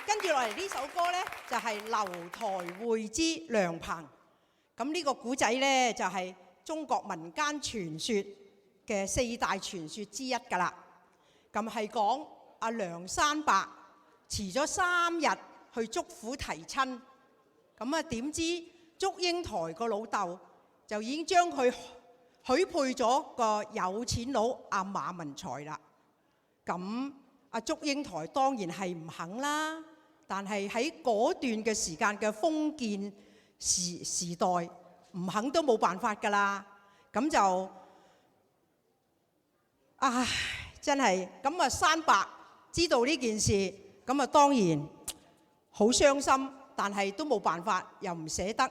跟住落嚟呢首歌呢，就係《樓台會之涼棚》。咁呢個古仔呢，就係中國民間傳說嘅4大傳說之一㗎啦。咁係講阿梁山伯遲咗3日去祝府提親，咁啊點知祝英台個老豆就已經將佢許配咗個有錢佬阿馬文才啦。咁阿祝英台當然係唔肯啦，但係喺嗰段嘅時間嘅封建時代，唔肯都冇辦法㗎啦。咁就唉，真係咁啊！山伯知道呢件事，咁啊當然好傷心，但係都冇辦法，又唔捨得，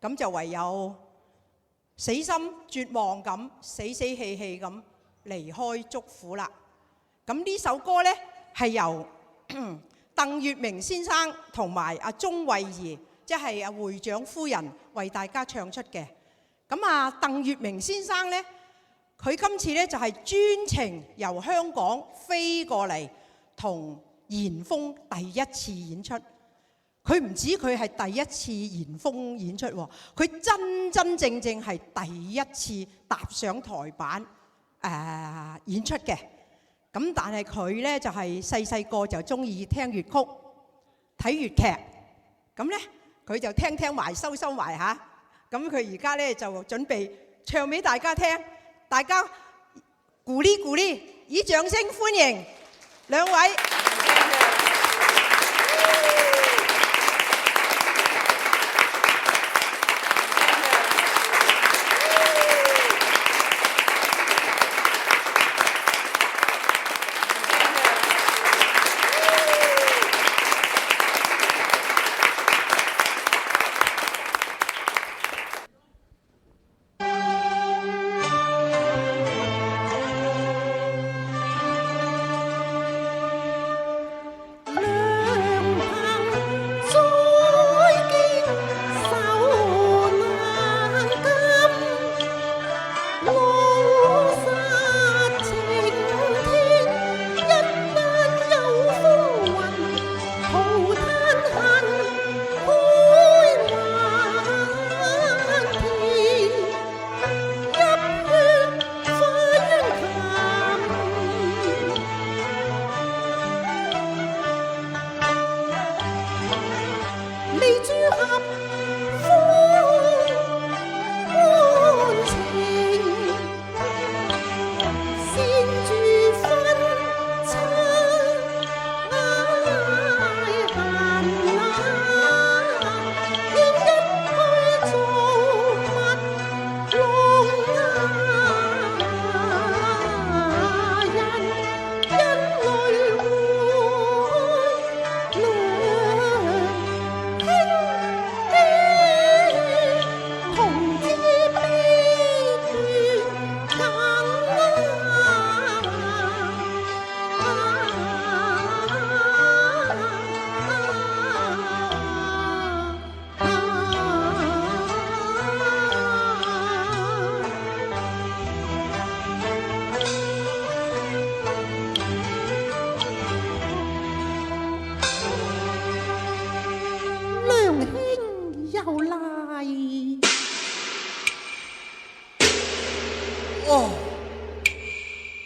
咁就唯有死心絕望咁，死死氣氣咁離開祝府啦。咁呢首歌呢，係由鄧月明先生同埋阿鐘慧儀，即係阿會長夫人為大家唱出嘅。咁啊，鄧月明先生呢，佢今次呢就係專程由香港飛過嚟同嚴峰第一次演出。佢唔止佢係第一次嚴峰演出喎，佢真真正正係第一次踏上台板演出嘅。咁但係佢呢，就係細個就中意聽粵曲、睇粵劇，咁呢，佢就聽埋收埋嚇。咁佢而家呢，就準備唱俾大家聽，大家鼓勵鼓勵，以掌聲歡迎兩位。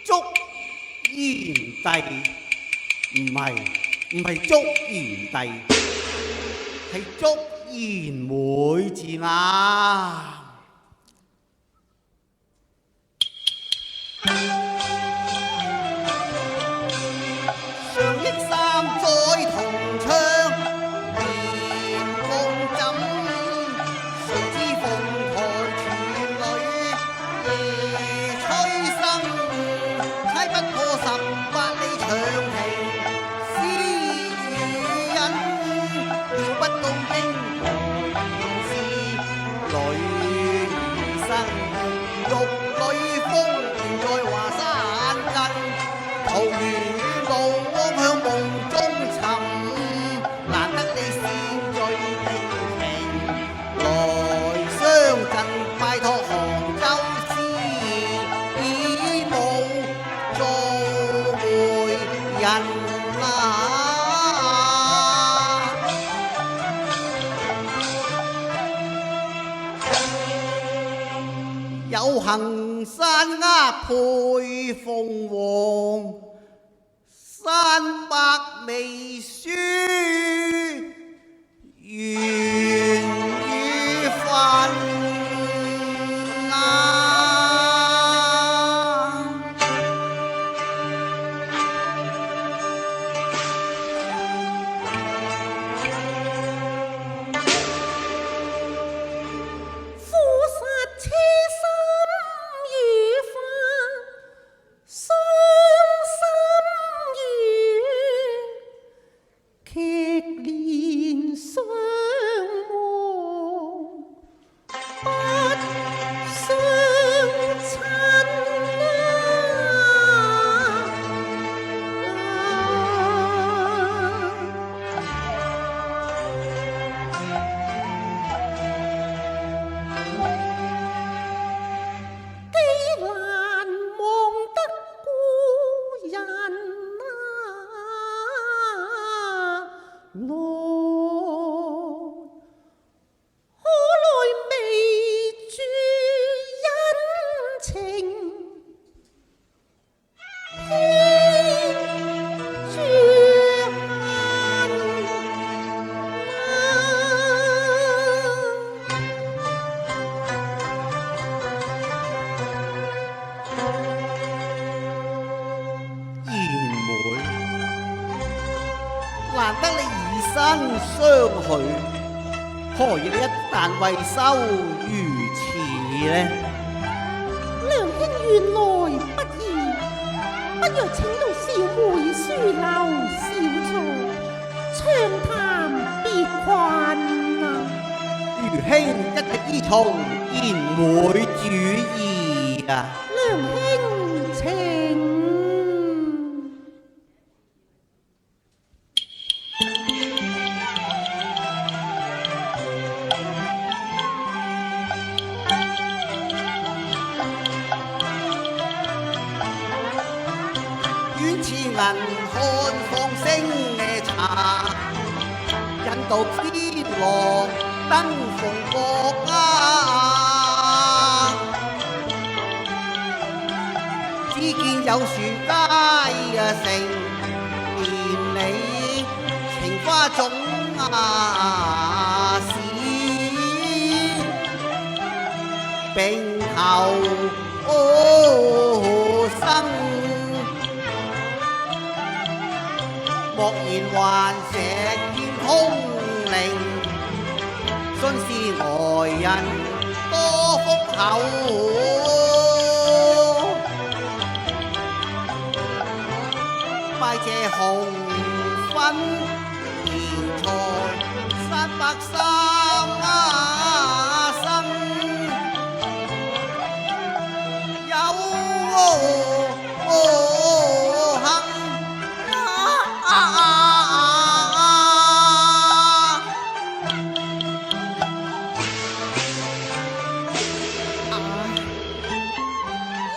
祝賢弟唔係祝賢弟，係祝賢妹至啱。上億三載同窗，面共枕，誰知鳳台處女夜吹。行山鴉配鳳凰，山伯未書緣與份啊！難得你以身相許，何以你一旦為收如此呢？梁兄原來不易，不若請到小妹書樓小坐，暢談別困啊！余兄一直依從賢妹主意啊！梁兄請。遠似銀漢放聲茶，引導天郎登鳳閣啊！只見有樹街成連理，情花種市，並頭生。莫言還石見空靈，信是外人多福厚。拜謝紅粉蓮財山伯三生，有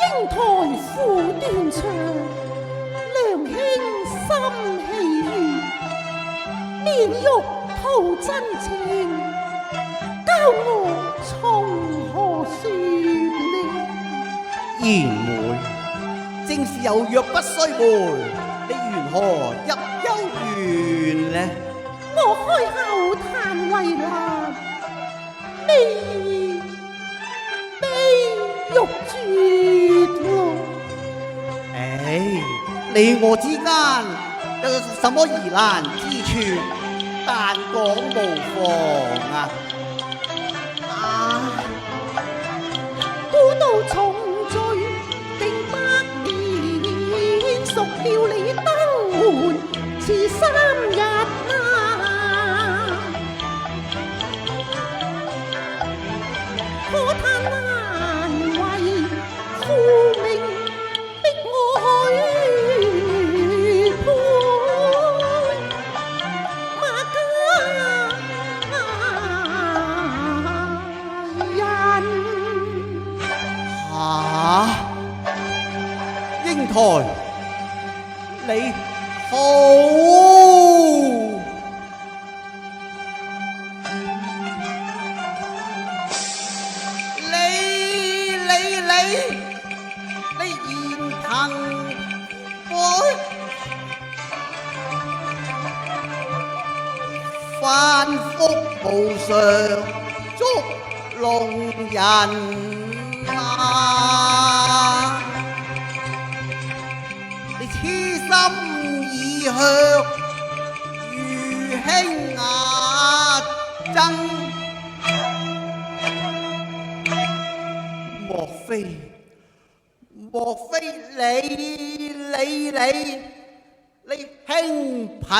英台苦斷腸，梁兄心喜悅，面玉吐真情，教我從何說呢？賢妹，正是有約不須回，你緣何入幽園呢？我開口嘆為難，悲欲絕咯。你我之間有什麼疑難之處，但講無妨啊！古道重聚定百年，熟了你登門遲3日啊！可嘆難為父命逼我許配，馬家人。英台，你好！你幸福，翻福無常，捉弄人啊！你痴心意向，如兄阿曾，莫非你輕貧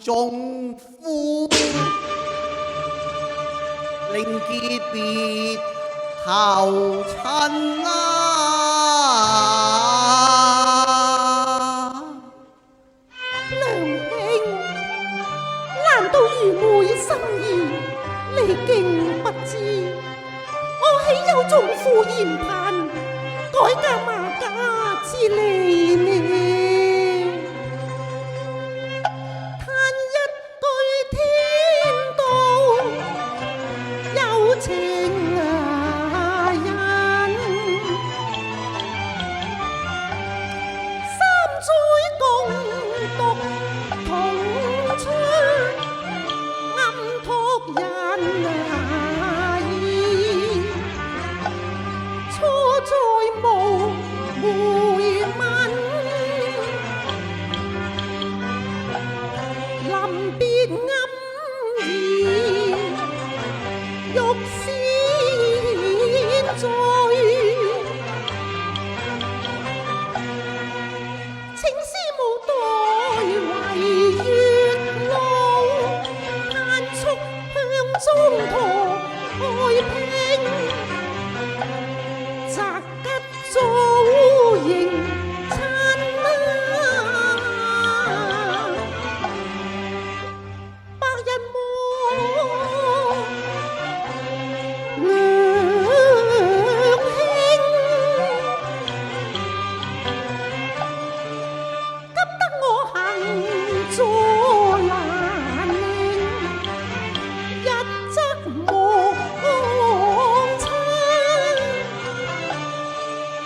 重富，令結別頭親啊！娘兄，難道愚昧心意，你竟不知？我豈有重富嚴貧，改嫁馬家之理呢？嘆一句天道有情人，三載共讀同窗，暗託人意，錯在無回文，臨別暗兒欲先醉，情絲無待為月老，盼促向中途愛拼，擇吉早迎親啊！白日夢娘兄，急得我行坐難寧，一則望親，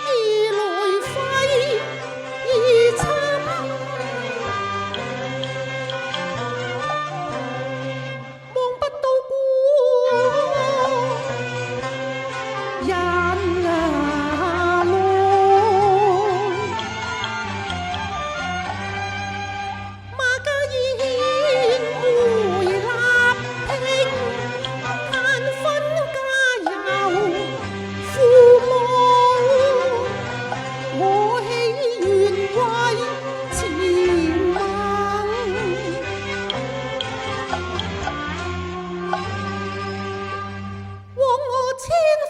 二來費而親，望不到故人啊來。馬家宴會立拼，盼分家有父母，我喜願為前盟。枉我千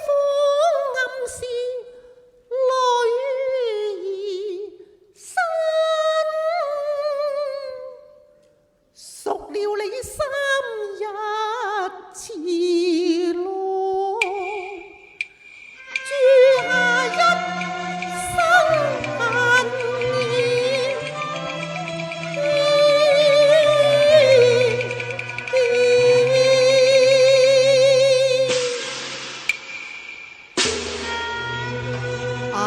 方暗示女兒身，贖了你3日詞路，鑄下一生恨意。哎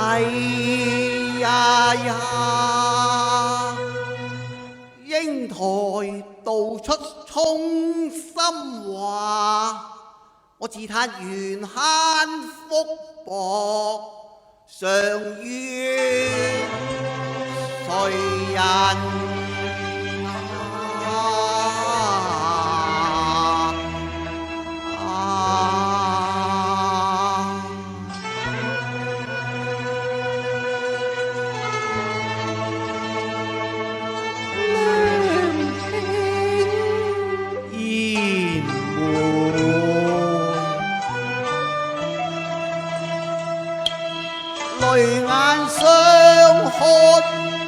呀呀，英台道出衷心話，我自嘆緣慳福薄，常怨誰人煙梅，淚眼相看，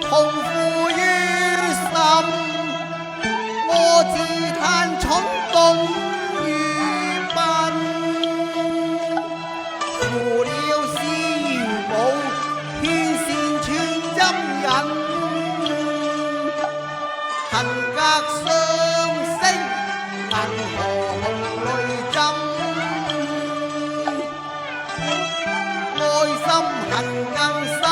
痛苦於心。我自嘆蠢鈍愚笨，負了師母牽線穿針引。恨隔雙星，銀河紅淚針，愛心恨更深，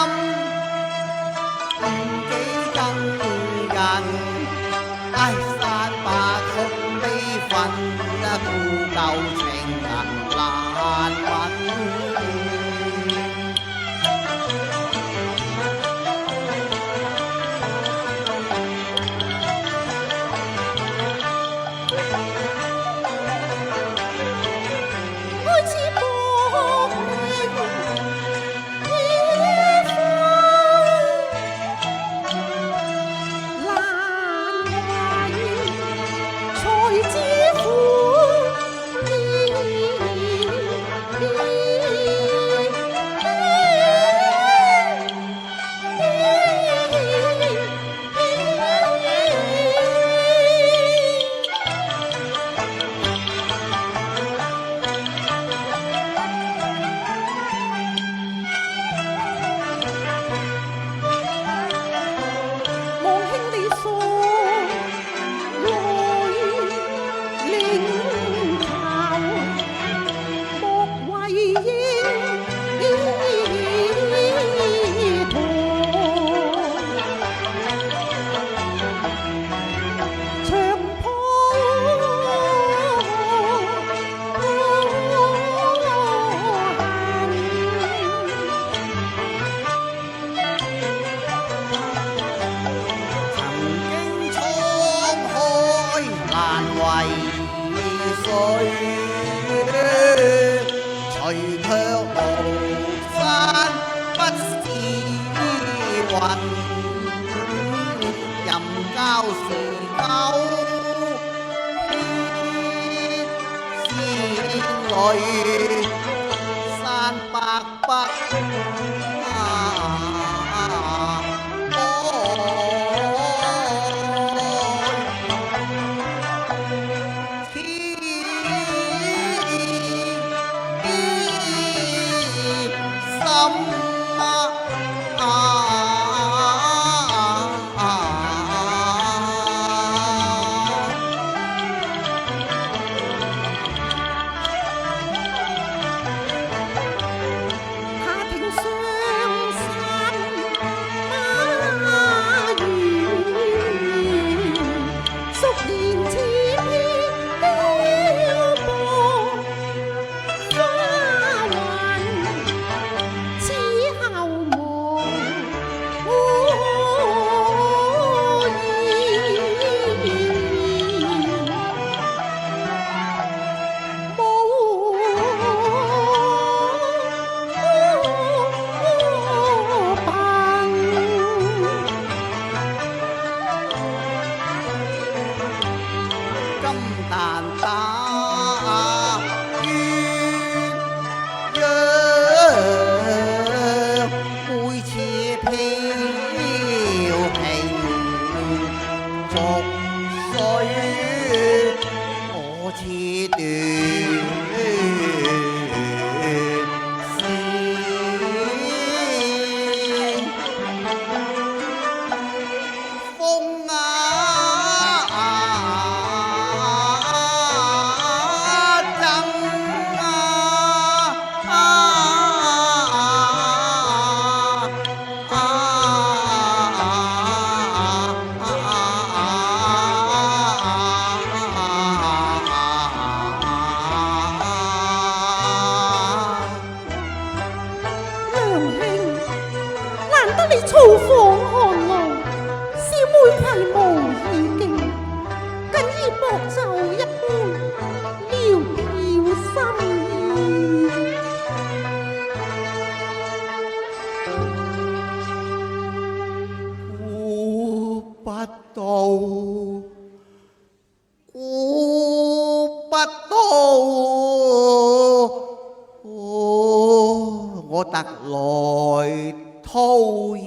似飄萍逐水，我似斷線。風啊，陣娘兄，難得你造訪寒露，小妹攜無意境，僅以薄酒一杯，聊表心意。估不到，估不到，我特來叨擾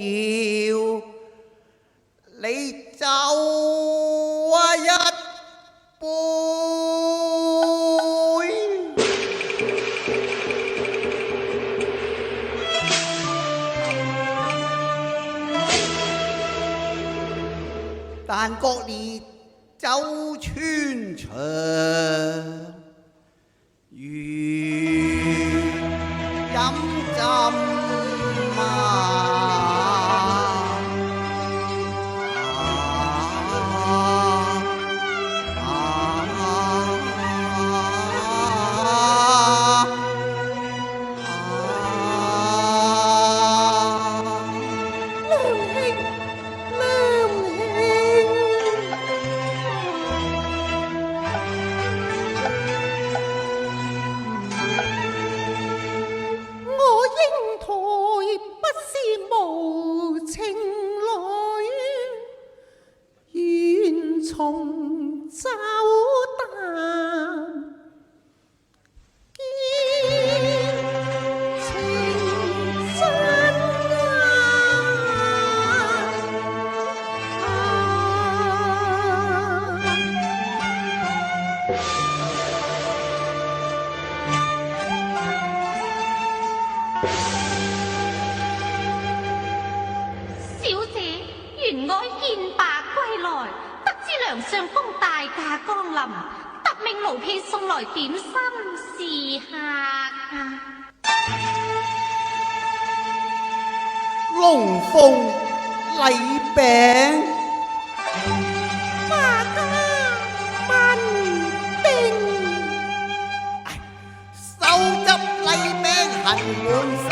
你就一杯。但覺烈酒穿腸，如飲浸啊！從酒淡，見情深小姐，原愛見罷歸來，得知梁相公大駕光臨，特命奴婢送來點心侍客啊！龍鳳禮餅，花家問定，手執禮餅恨滿心，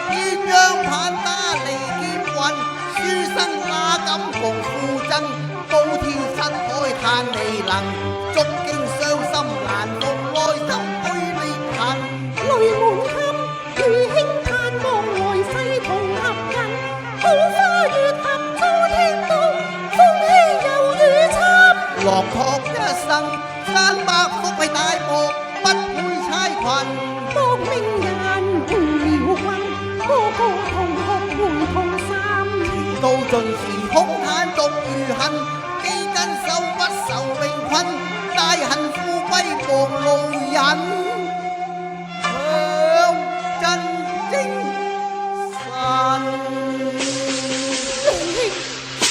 鴛鴦棒打離劫運，書生哪敢共負爭，高天失海嘆未能，觸經傷心難復內心虛裂痕，淚滿襟，如輕嘆望來世同合近，桃花月合初聽到，風氣猶如侵。落拓一生三百福係大漠，不配猜群。搏命人誤了君，個個同學會同心。到盡時空嘆獨餘恨，幾根手不受命困，大恨富貴望路人，向真精神。娘兄，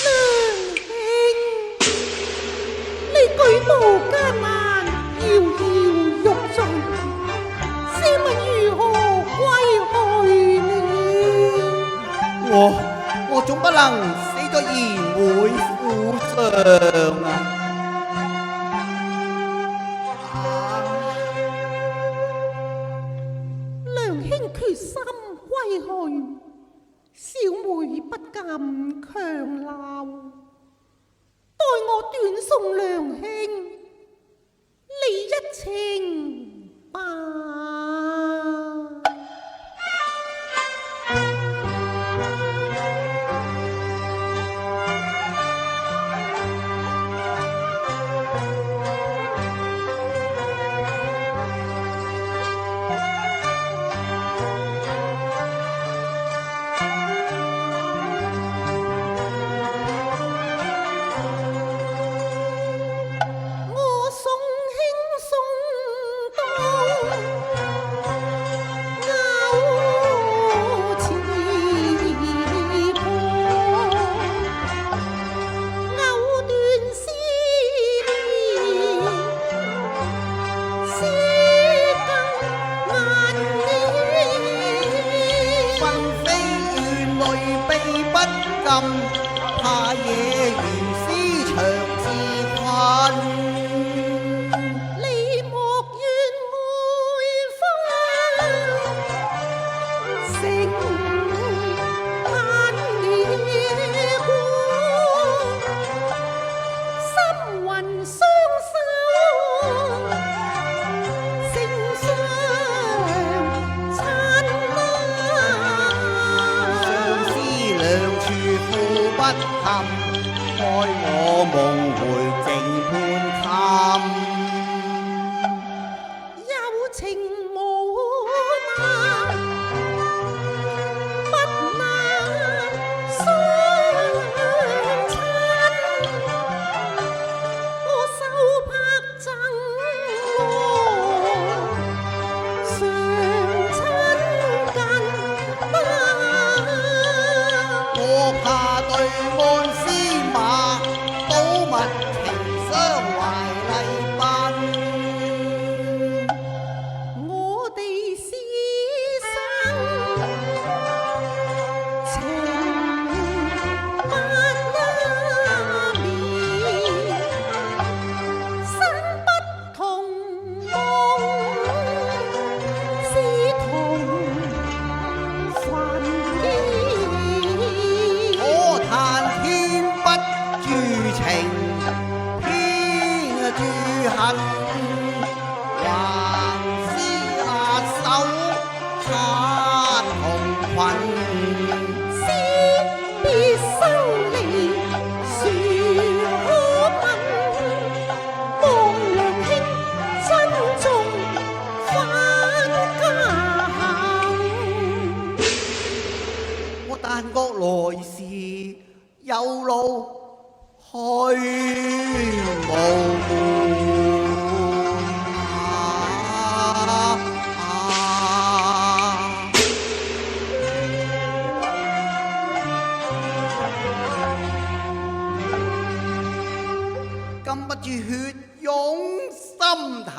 你舉步艱難，搖搖欲墜，試問如何歸去呢？我總不能死咗賢會府上啊！娘兄決心歸去，小妹不敢強留，待我短送娘兄你一程吧。淚避不禁，怕夜如絲長自困。你莫怨愛花，成盼夜過，心魂相守，成雙燦相思爛。兩處負不堪，開我夢回靜半襟。有情無難，不難相親。我手拍贈我，常親近。我怕對岸司馬，保密情相懷禮賓。我哋師生情不一面，生不同夢，思同魂意。可嘆天不注情，偏注恨，還是那手擦同裙。思別生離，殊可問。望良兄珍重返家行。我但覺來時有路去無門禁不住血湧心頭。